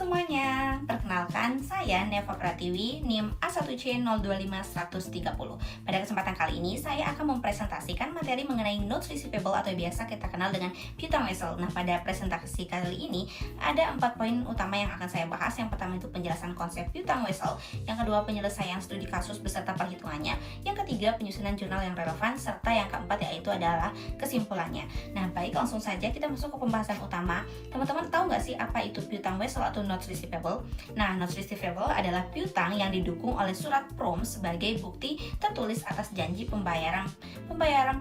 semuanya, perkenalkan saya Neva Pratiwi, NIM A1C025130. Pada kesempatan kali ini, saya akan mempresentasikan materi mengenai notes receivable atau biasa kita kenal dengan piutang wesel. Nah, pada presentasi kali ini, ada 4 poin utama yang akan saya bahas. Yang pertama itu penjelasan konsep piutang wesel, yang kedua penyelesaian studi kasus beserta perhitungannya, yang ketiga penyusunan jurnal yang relevan, serta yang keempat yaitu adalah kesimpulannya. Nah, baik, langsung saja kita masuk ke pembahasan utama. Teman-teman tahu nggak sih apa itu piutang wesel atau notes receivable? Nah, notes receivable adalah piutang yang didukung oleh surat prom sebagai bukti tertulis atas janji pembayaran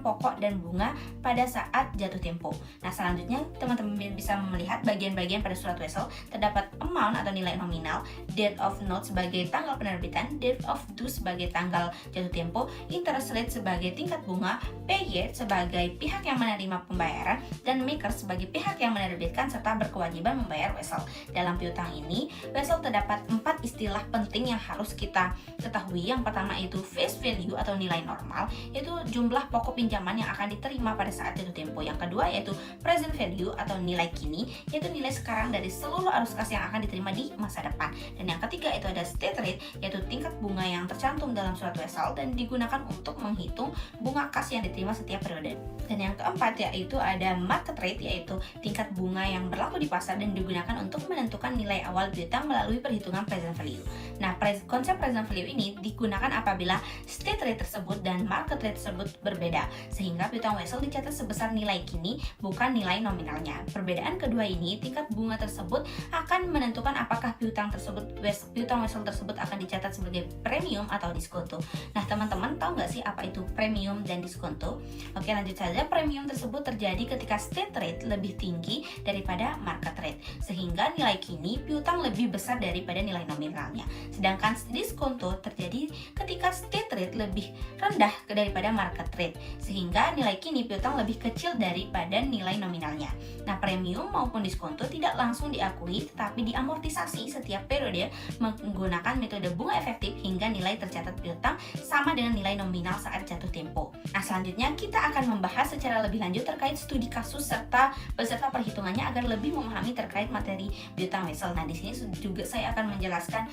pokok dan bunga pada saat jatuh tempo. Nah, selanjutnya teman-teman bisa melihat bagian-bagian pada surat wesel. Terdapat amount atau nilai nominal, date of note sebagai tanggal penerbitan, date of due sebagai tanggal jatuh tempo, interest rate sebagai tingkat bunga, payer sebagai pihak yang menerima pembayaran, dan maker sebagai pihak yang menerbitkan serta berkewajiban membayar wesel. Dalam piutang ini, wesel terdapat 4 istilah penting yang harus kita ketahui. Yang pertama itu face value atau nilai normal, yaitu jumlah pokok pinjaman yang akan diterima pada saat jatuh tempo. Yang kedua yaitu present value atau nilai kini, yaitu nilai sekarang dari seluruh arus kas yang akan diterima di masa depan. Dan yang ketiga itu ada state rate, yaitu tingkat bunga yang tercantum dalam surat wesel dan digunakan untuk menghitung bunga kas yang diterima setiap periode. Dan yang keempat yaitu ada market rate, yaitu tingkat bunga yang berlaku di pasar dan digunakan untuk menentukan nilai awal piutang melalui perhitungan present value. Nah, konsep present value ini digunakan apabila state rate tersebut dan market rate tersebut berbeda, sehingga piutang wesel dicatat sebesar nilai kini bukan nilai nominalnya. Perbedaan kedua ini, tingkat bunga tersebut akan menentukan apakah piutang wesel tersebut akan dicatat sebagai premium atau diskonto. Nah, teman-teman tahu nggak sih apa itu premium dan diskonto? Oke, lanjut saja. Premium tersebut terjadi ketika state rate lebih tinggi daripada market rate, sehingga nilai kini piutang lebih besar daripada nilai nominalnya. Sedangkan diskonto terjadi ketika state rate lebih rendah daripada market rate, sehingga nilai kini piutang lebih kecil daripada nilai nominalnya. Nah, premium maupun diskonto tidak langsung diakui tetapi diamortisasi setiap periode menggunakan metode bunga efektif hingga nilai tercatat piutang sama dengan nilai nominal saat jatuh tempo. Nah, selanjutnya kita akan membahas secara lebih lanjut terkait studi kasus serta beserta perhitungannya agar lebih memahami terkait materi piutang wesel. Nah, di sini juga saya akan menjelaskan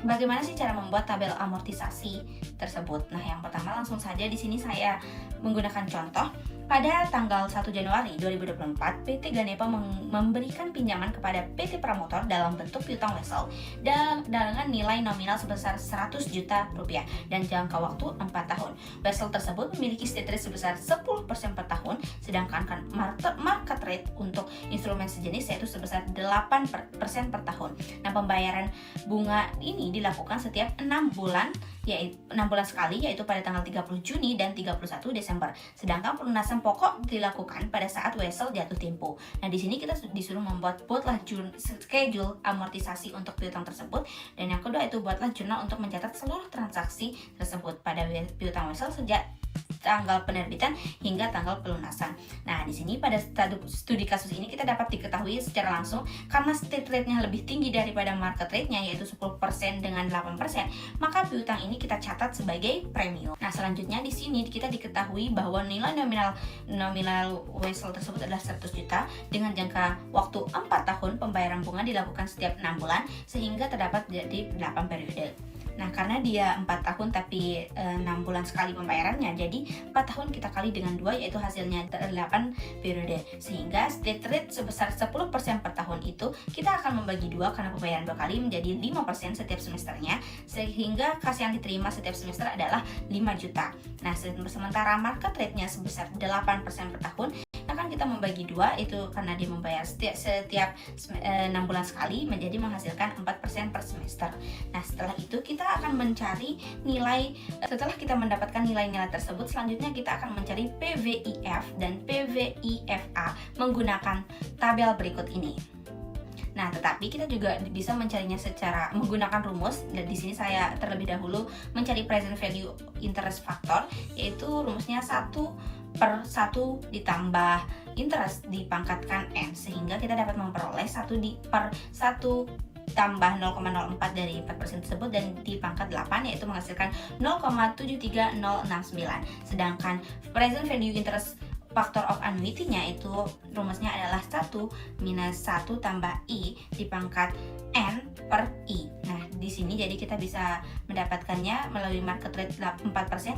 bagaimana sih cara membuat tabel amortisasi tersebut. Nah, yang pertama langsung saja di sini saya menggunakan contoh. Pada tanggal 1 Januari 2024, PT Ganepa memberikan pinjaman kepada PT Pramotor dalam bentuk piutang wesel dengan nilai nominal sebesar 100 juta rupiah dan jangka waktu 4 tahun. Wesel tersebut memiliki state rate sebesar 10% per tahun, sedangkan market rate untuk instrumen sejenis yaitu sebesar 8% per tahun. Nah, pembayaran bunga ini dilakukan setiap 6 bulan, yaitu 6 bulan sekali, yaitu pada tanggal 30 Juni dan 31 Desember. Sedangkan pelunasan pokok dilakukan pada saat wesel jatuh tempo. Nah, di sini kita disuruh buatlah schedule amortisasi untuk piutang tersebut, dan yang kedua itu buatlah jurnal untuk mencatat seluruh transaksi tersebut pada piutang wesel sejak tanggal penerbitan hingga tanggal pelunasan. Nah, di sini pada studi kasus ini kita dapat diketahui secara langsung karena state rate-nya lebih tinggi daripada market rate-nya yaitu 10% dengan 8%, maka piutang ini kita catat sebagai premium. Nah, selanjutnya di sini kita diketahui bahwa nilai nominal wesel tersebut adalah 100 juta dengan jangka waktu 4 tahun. Pembayaran bunga dilakukan setiap 6 bulan sehingga terdapat jadi 8 periode. Nah, karena dia 4 tahun tapi 6 bulan sekali pembayarannya, jadi 4 tahun kita kali dengan 2 yaitu hasilnya 8 periode, sehingga state rate sebesar 10% per tahun itu kita akan membagi 2 karena pembayaran 2 kali menjadi 5% setiap semesternya, sehingga kas yang diterima setiap semester adalah 5 juta. Nah, sementara market rate-nya sebesar 8% per tahun, kan kita membagi 2 itu karena dia membayar setiap 6 bulan sekali menjadi menghasilkan 4% per semester. Nah, setelah itu kita akan mencari nilai, setelah kita mendapatkan nilai-nilai tersebut, selanjutnya kita akan mencari PVIF dan PVIFA menggunakan tabel berikut ini. Nah, tetapi kita juga bisa mencarinya secara menggunakan rumus. Dan di sini saya terlebih dahulu mencari present value interest factor, yaitu rumusnya 1/1 ditambah interest dipangkatkan N, sehingga kita dapat memperoleh 1/1 tambah 0,04 dari 4% tersebut dan dipangkat 8, yaitu menghasilkan 0,73069. Sedangkan present value interest Factor of annuity-nya itu rumusnya adalah 1 minus 1 tambah I dipangkat N per I. Nah, di sini jadi kita bisa mendapatkannya melalui market rate 4%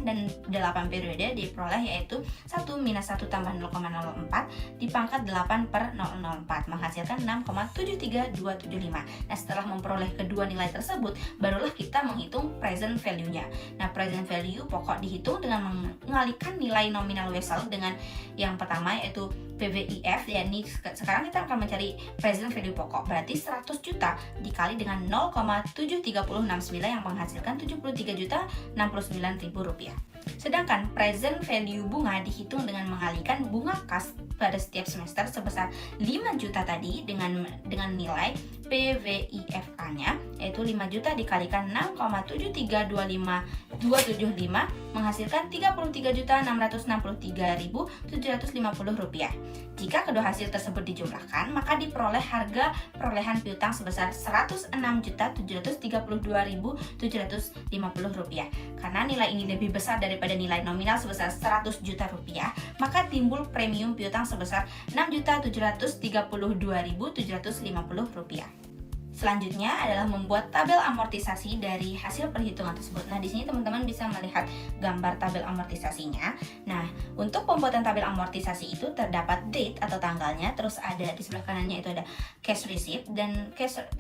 dan 8 periode diperoleh yaitu 1 minus 1 tambah 0,04 dipangkat 8 per 0,04 menghasilkan 6,73275. Nah, setelah memperoleh kedua nilai tersebut, barulah kita menghitung present value-nya. Nah, present value pokok dihitung dengan mengalihkan nilai nominal vessel dengan yang pertama yaitu PVIF, yakni sekarang kita akan mencari present value pokok, berarti 100 juta dikali dengan 0,7369 yang menghasilkan 73.069.000 rupiah. Sedangkan present value bunga dihitung dengan mengalihkan bunga kas pada setiap semester sebesar 5 juta tadi dengan nilai PVIFA-nya yaitu 5 juta dikalikan 6,7325275 menghasilkan 33.663.750 rupiah. Jika kedua hasil tersebut dijumlahkan, maka diperoleh harga perolehan piutang sebesar 106.732.750 rupiah. Karena nilai ini lebih besar daripada nilai nominal sebesar 100 juta rupiah, maka timbul premium piutang sebesar 6.732.750 rupiah. Selanjutnya adalah membuat tabel amortisasi dari hasil perhitungan tersebut. Nah, di sini teman-teman bisa melihat gambar tabel amortisasinya. Nah, untuk pembuatan tabel amortisasi itu terdapat date atau tanggalnya, terus ada di sebelah kanannya itu ada cash receipt dan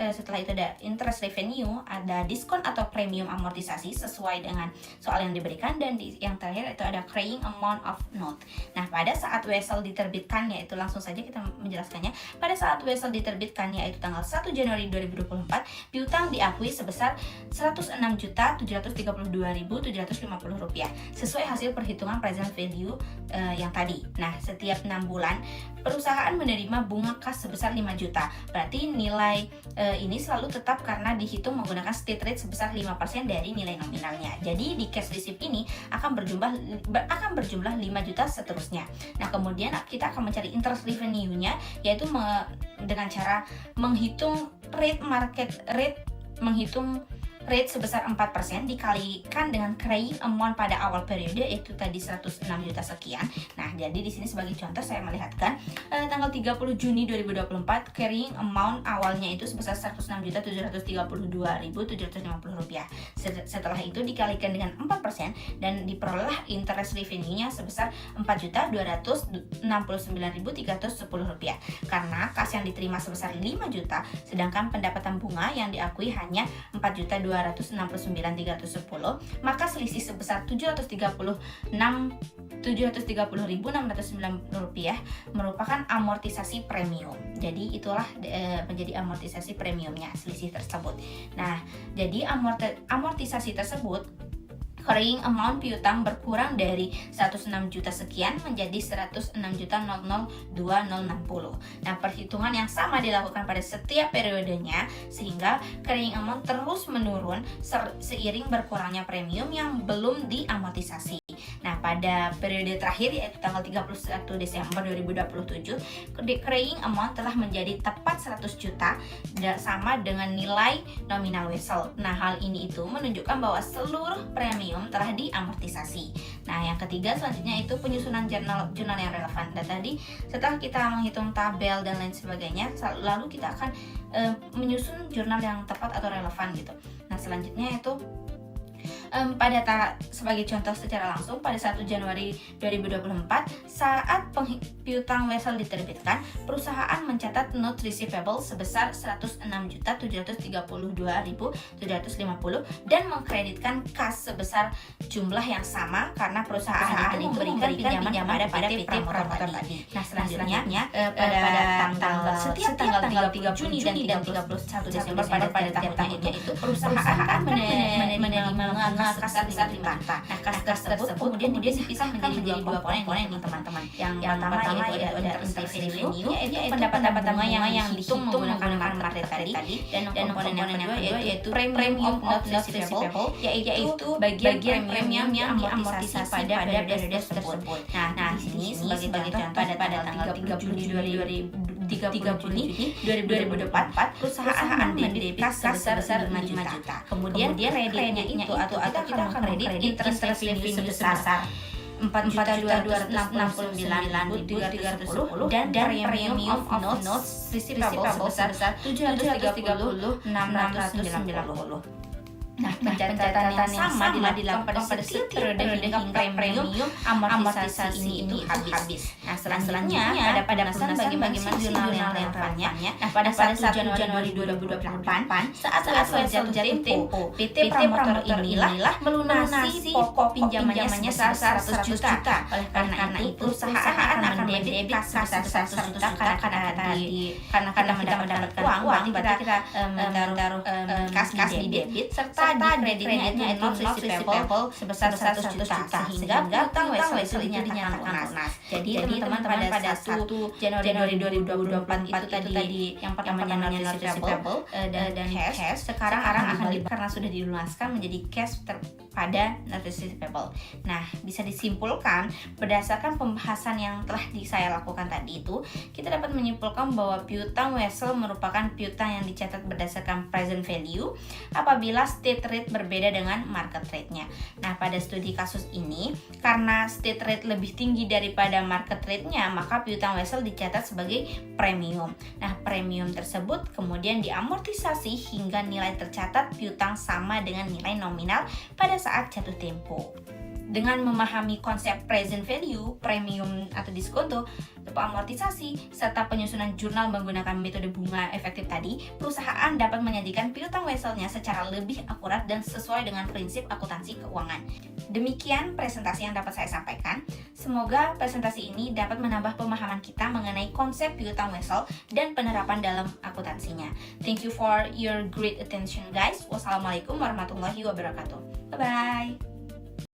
setelah itu ada interest revenue, ada diskon atau premium amortisasi sesuai dengan soal yang diberikan, dan yang terakhir itu ada carrying amount of note. Nah, pada saat vessel diterbitkan, yaitu langsung saja kita menjelaskannya. Pada saat vessel diterbitkan yaitu tanggal 1 Januari 2024, piutang diakui sebesar 106.732.750 rupiah sesuai hasil perhitungan present value yang tadi. Nah, setiap 6 bulan perusahaan menerima bunga kas sebesar 5 juta. Berarti nilai ini selalu tetap karena dihitung menggunakan state rate sebesar 5% dari nilai nominalnya. Jadi di cash receipt ini akan berjumlah 5 juta seterusnya. Nah, kemudian kita akan mencari interest revenue-nya yaitu dengan cara menghitung rate sebesar 4% dikalikan dengan carrying amount pada awal periode yaitu tadi 106 juta sekian. Nah, jadi di sini sebagai contoh saya melihatkan tanggal 30 Juni 2024 carrying amount awalnya itu sebesar 106.732.750 rupiah. Setelah itu dikalikan dengan 4% dan diperoleh interest revenue-nya sebesar 4.269.310 rupiah. Karena kas yang diterima sebesar 5 juta sedangkan pendapatan bunga yang diakui hanya 4.269.310, maka selisih sebesar 730.690 rupiah merupakan amortisasi premium. Jadi itulah menjadi amortisasi premiumnya selisih tersebut. Nah, jadi amortisasi tersebut carrying amount piutang berkurang dari 106 juta sekian menjadi 106.002.060. Nah, perhitungan yang sama dilakukan pada setiap periodenya sehingga carrying amount terus menurun seiring berkurangnya premium yang belum diamortisasi. Nah, pada periode terakhir yaitu tanggal 31 Desember 2027, carrying amount telah menjadi tepat 100 juta sama dengan nilai nominal vessel. Nah, hal ini itu menunjukkan bahwa seluruh premium telah diamortisasi. Nah, yang ketiga selanjutnya itu penyusunan jurnal yang relevan. Dan tadi setelah kita menghitung tabel dan lain sebagainya, lalu kita akan menyusun jurnal yang tepat atau relevan gitu. Nah, selanjutnya itu sebagai contoh secara langsung pada 1 Januari 2024 saat piutang vessel diterbitkan, perusahaan mencatat note receivable sebesar 106.732.750 dan mengkreditkan kas sebesar jumlah yang sama karena perusahaan itu memberikan pinjaman pada PT Pramotor tadi. Nah, selanjutnya pada tanggal 30 Juni dan 31 Desember pada tahunnya itu perusahaan akan menerima kas besar 5 juta. Nah, kas tersebut kemudian dipisah menjadi dua komponen nih teman-teman. Yang pertama itu ada interest revenue yaitu pendapatan bunga yang dihitung menggunakan market rate tadi, dan komponen yang kedua yaitu premium of note receivable yaitu bagian premium yang diamortisasi pada periode tersebut. Nah, di sini sebagai contoh pada tanggal 30 Juni 2024 perusahaan mendebit kas sebesar 5 juta. Kemudian kreditnya itu atau kita akan kredit interest revenue sebesar 4.269.310 dan premium of notes receivable sebesar 730.690. Nah, pencatatan yang sama dilakukan pada setiap periode hingga premium amortisasi ini habis. Nah, selanjutnya pada pelunasan bagaimana jurnal yang relevannya. Nah, pada 1 Januari 2028 saat jatuh tempo, PT Promotor inilah melunasi pokok pinjamannya sebesar 100 juta. Oleh karena itu, perusahaan akan mendebit kas sebesar 100 juta karena kita mendapatkan uang, berarti kita menaruh kas di debit serta di kreditnya itu not receivable sebesar 100 juta sehingga utang wesel itu dinyatakan lunas. Jadi teman-teman pada 1 Januari 2024 itu tadi yang pertamanya not receivable dan cash sekarang akan karena sudah dilunaskan menjadi cash pada not receivable. Nah, bisa disimpulkan berdasarkan pembahasan yang telah saya lakukan tadi itu, kita dapat menyimpulkan bahwa piutang wesel merupakan piutang yang dicatat berdasarkan present value apabila state rate berbeda dengan market rate-nya. Nah, pada studi kasus ini, karena state rate lebih tinggi daripada market rate-nya, maka piutang wesel dicatat sebagai premium. Nah, premium tersebut kemudian diamortisasi hingga nilai tercatat piutang sama dengan nilai nominal pada saat jatuh tempo. Dengan memahami konsep present value, premium atau diskonto, amortisasi, serta penyusunan jurnal menggunakan metode bunga efektif tadi, perusahaan dapat menyajikan piutang weselnya secara lebih akurat dan sesuai dengan prinsip akuntansi keuangan. Demikian presentasi yang dapat saya sampaikan. Semoga presentasi ini dapat menambah pemahaman kita mengenai konsep piutang wesel dan penerapan dalam akuntansinya. Thank you for your great attention guys. Wassalamualaikum warahmatullahi wabarakatuh. Bye-bye.